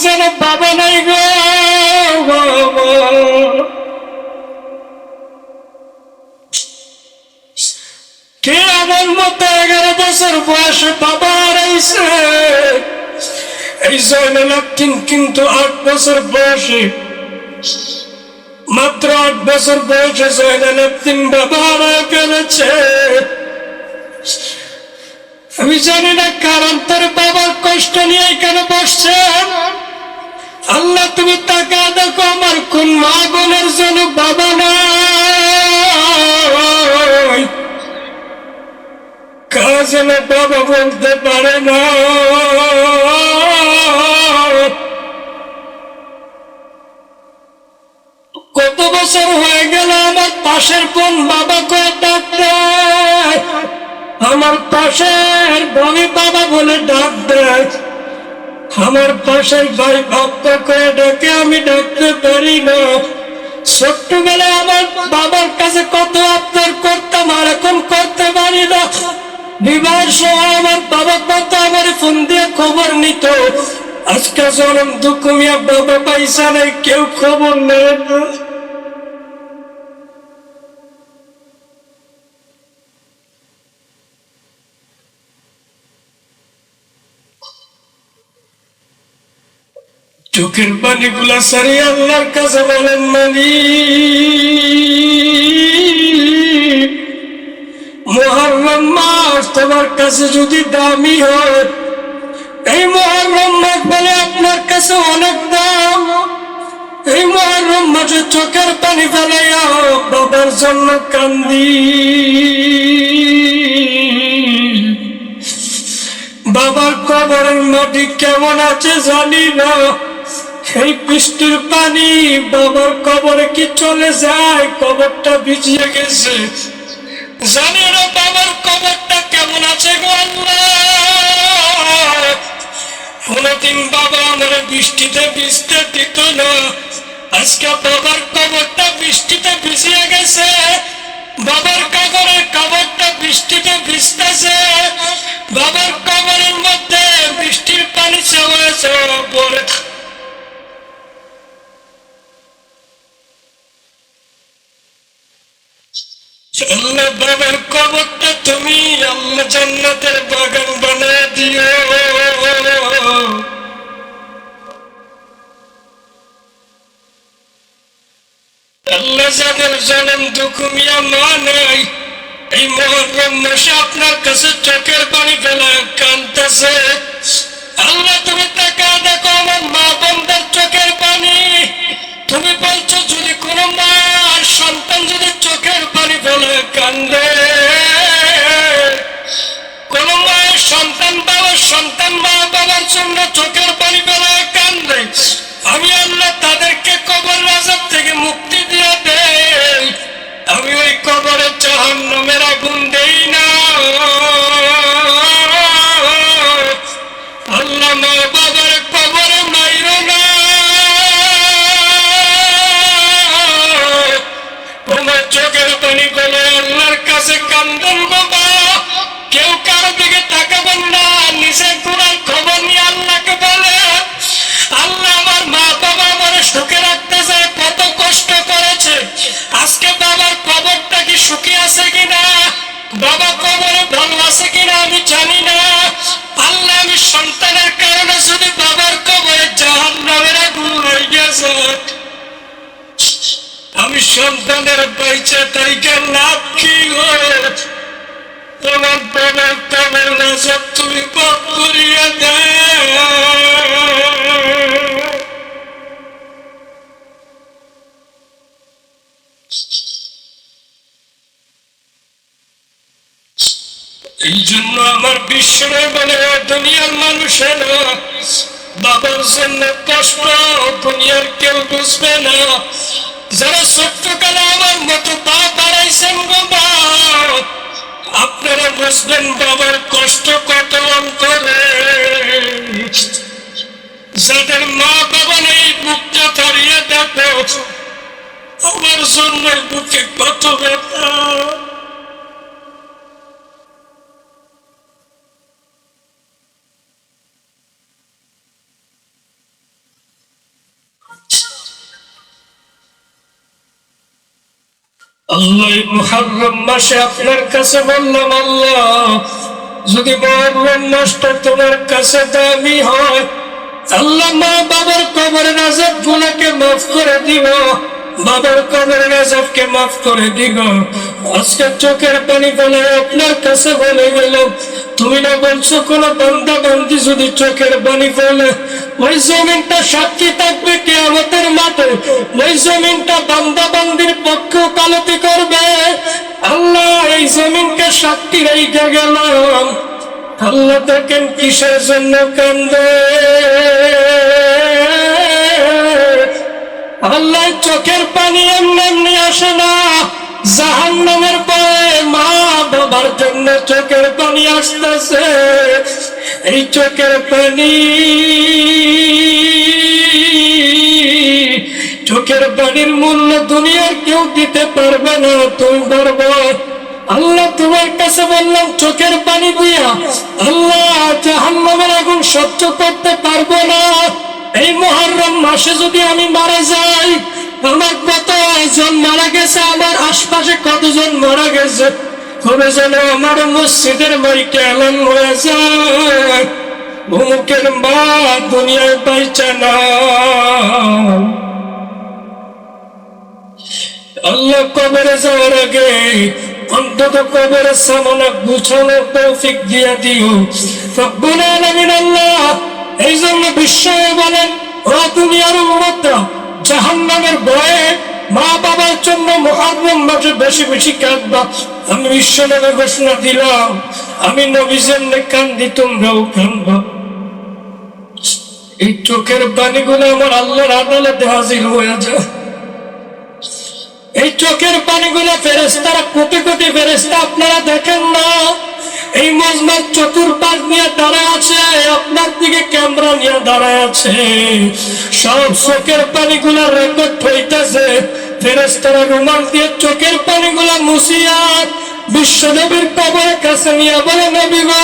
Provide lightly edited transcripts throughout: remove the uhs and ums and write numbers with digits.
যেন বাবা নাই গো। কে আমার মতো 11 বছর বয়সে বাবা হারাইছে? এই জয়নাল আবদিন কিন্তু 8 বছর বয়সে, মাত্র 8 বছর বয়সে জয়নাল আবদিন বাবা হারায় ফেলেছে। আমি জানি না কারণ তোর বাবার কষ্ট নিয়ে এখানে বসছেন। আল্লাহ তুমি তাকা দেখো, আমার কোন মা বোনের জন্য বাবা নাই, কাজ যেন বাবা বলতে পারে না। কত বছর হয়ে গেল আমার পাশের কোন বাবা করে ডাক দেয়, আমার পাশের ভাবি বাবা বলে ডাক দেয়, আমার পাশের ভাই বাবা করে ডাকে, আমি ডাকতে পারি না। ছোট্টবেলায় আমার বাবার কাছে কত আবদার করতাম, আর এখন করতে পারি না। বিবাহের সময় আমার বাবা কত আমার ফোন দিয়ে খবর নিত, আজকে জনম দুঃখ মিয়া বাবা পয়সা নেই, কেউ খবর নেয় না। চোখের পানি গুলা সারি আল্লাহর কাছে বলেন, মুহররম মাস তোমার কাছে যদি দামি হয়, এই মুহররম মাস বলে আপনার কাছে অনেক দাম। এই মুহররম মাসে চোখের পানি ফেলাইয়া বাবার জন্য কান্দি। বাবার কবরের মাটি কেমন আছে জানি না, সেই বৃষ্টির পানি বাবার কবরে কি চলে যায়? কবরটা ভিজিয়ে গেছে, জানি না বাবার কবরটা কেমন আছে গো আল্লাহ। কোনদিন বাবা আমার বৃষ্টিতে ভিজতে দিত না, আজকে বাবার কবরটা বৃষ্টিতে ভিজিয়ে গেছে, বাবার কবরের কবরটা বৃষ্টিতে ভিজতেছে, বাবার কবরের মধ্যে বৃষ্টির পানি চলেছে পড়ে। আল্লাহ বাবার কবরটা তুমি আল্লাহ জান্নাতের বাগান বানিয়ে দিও। আল্লাহ যাদের জনম দুঃখ মিয়া মা নাই, এই মুহররম মাসে আপনার কাছে চোখের পানি ফেলা কাঁদতেছে, আল্লাহ তুমি তাকা দেখো আমার মা বোনদের চোখের পানি। তুমি বলছো যদি কোনো মার সন্তান যদি চোখের পানি ফেলে কান্দে, কোন মায়ের সন্তান বাবার সন্তান মা বাবার জন্য চোখের পানি ফেলে কান্দে, আমি আল্লাহ তাদেরকে কবর আযাব থেকে মুক্তি দিয়ে দেই, আমি ওই কবরে জাহান্নামের আগুন দেই না। আল্লাহ মা বাবার কবরে মাইরো না, তোমার চোখের পানি বলে আল্লাহর কাছে কান্দন বাবা। কেউ কারো দিকে তাকাবেন না, নিজের গুনার খবর নিয়ে আল্লাহকে বলে, আল্লাহ আমার মা বাবা আমার সুখে রাখতে চায়, কত কষ্ট করেছে, আজকে বাবার কবরটা কি সুখী আছে কিনা, বাবা কবরে ভালো আছে কিনা আমি জানি না। আল্লাহ আমি সন্তানের কারণে যদি বাবার কবরে জাহান্নামের আগুন হয়ে গেছে, আমি সন্তানের বাইচা তাইকে লাভ কি হয়? তোমার বাবার কবর নাজাব তুমি পাপ করিয়া দেয়। এই জন্য আমার বিশ্বরে বলে দুনিয়ার মানুষেরা বাবার জন্য কষ্ট দুনিয়ার কেউ বুঝবে না। যারা ছোট্টকালে আমার মতো বাপ হারাইছেন বাবা, আপনারা বুঝবেন বাবার কষ্ট কত অন্তরে। যাদের মা বাবা নেই বুকটা ধরিয়ে দেখো, আমার জন্য বুকে কত ব্যথা। আল্লাহ মুহররম মাসে আপনার কাছে বললাম, আল্লাহ যদি মুহররম মাসটা তোমার কাছে দামি হয়, আল্লাহ মা বাবার কবরের আযাব গুনাহকে মাফ করে দিও, বাবার কবরের আযাবকে মাফ করে দিও। আজকে চোখের পানি ফেলে আপনার কাছে বলে গেল, তুমি না বলছো কোন বান্দা বান্দি যদি চোখের পানি ফেলে ওই জমিনটা সাক্ষী থাকবে কিয়ামতের মাঠে, ওই জমিনটা বান্দা বান্দির পক্ষে ওকালতি করবে। আল্লাহ এই জমিনকে সাক্ষী রেখে গেলাম। আল্লাহ দেখেন কিসের জন্য কান্দে। আল্লাহ চোখের পানি এমনি এমনি আসে না, জাহান্নামের ভয়ে মা বাবার জন্য চোখের পানি আসতেছে। এই চোখের পানি, চোখের পানির মূল্য দুনিয়ার কেউ দিতে পারবে না, তুমি পারবো। আল্লাহ তোমার কাছে বললাম চোখের পানি দিয়া আল্লাহ জাহান্নামের আগুন সহ্য করতে পারবো না। এই মুহররম মাসে যদি আমি মারা যাই, আমার কতজন মারা গেছে, আমার আশপাশে কতজন মারা গেছে, তবে যেন আমার মসজিদের বাড়িতে এলান হয়ে যায় অমুকের মা দুনিয়ায় পাইছে না। আল্লাহ কবরে যাওয়ার আগে অন্তত কবরের সামানা গুছানোর তৌফিক দিয়া দিও রব্বুল আলামিন। আল্লাহ এই জন্য বিশ্বয়ে বলেন, ও দুনিয়ার উম্মতরা, জাহান্নামের ভয়ে মা বাবার জন্য মুহররম মাসে বেশি বেশি কাঁদবা। আমি বিশ্বনবী ঘোষণা দিলাম, আমি নবীর জন্য কান্দি, তোমরাও কাঁদবা। এই চোখের পানিগুলো আমার আল্লাহর আদালতে হাজির হয়ে যায়। এই চোখের পানিগুলো ফেরেশতারা, কোটি কোটি ফেরেশতা আপনারা দেখেন না, এই মজমার চতুর্পাশ নিয়ে দাঁড়ায় আছে, আপনার দিকে ক্যামেরা নিয়ে দাঁড়ায় আছে। সব চোখের পানিগুলো রেকর্ড হইতেছে। ফেরেশতারা রুমাল দিয়ে চোখের পানিগুলো মুছিয়া বিশ্বনবীর কবরের কাছে নিয়ে বলে, নবী গো,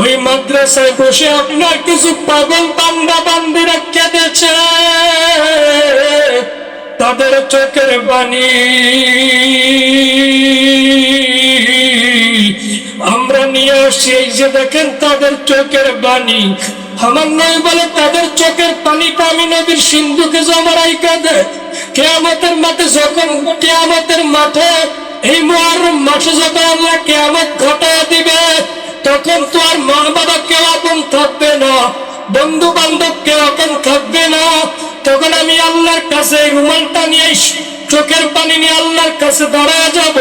ওই মাদ্রাসায় বসে আপনার কিছু পাগল বান্দা বান্দিরা কেঁদেছে, তাদের চোখের পানি আমরা নিয়ে আসছি। এই যে দেখেন তাদের চোখের পানি। আমার নয় বলে তাদের চোখের পানিটা আমি নবীর সিন্ধুকে জমা রাইখা দেয়। কিয়ামতের মাঠে যখন, কিয়ামতের মাঠে এই মুহররম মাসে যখন আল্লাহ কিয়ামত ঘটায় দিবে, তখন তো আর মা বাবা কেউ আপন থাকবে না, বন্ধু বান্ধব কেউ আপন থাকবে না। তখন আমি আল্লাহর কাছে রুমালটা নিয়ে, চোখের পানি নিয়ে আল্লাহর কাছে দাঁড়ায় যাব।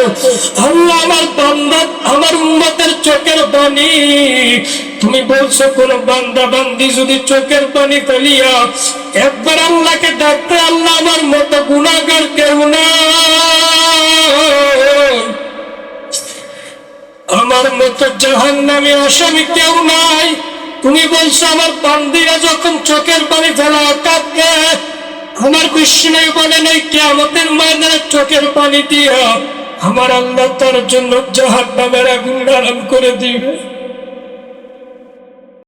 আল্লাহ, আমার বান্দা, আমার উম্মতের চোখের পানি, তুমি বলছো কোন বান্দা বান্দি যদি চোখের পানি ফেলিয়া একবার আল্লাহকে ডাকতে, আল্লাহ আমার মতো গুনাহগার কেউ না, আমার মতো জাহান্নামী আসামি কেউ নাই। তুমি বলছো আমার বান্দিরা যখন চোখের পানি ফেলা কাঁদবে, আমার বিষ্ণু বলেন এই কিয়ামতের ময়দানে চোখের পানি দিয়া আমার আল্লাহ তার জন্য জাহান্নামের আগুন আরাম করে দিবে।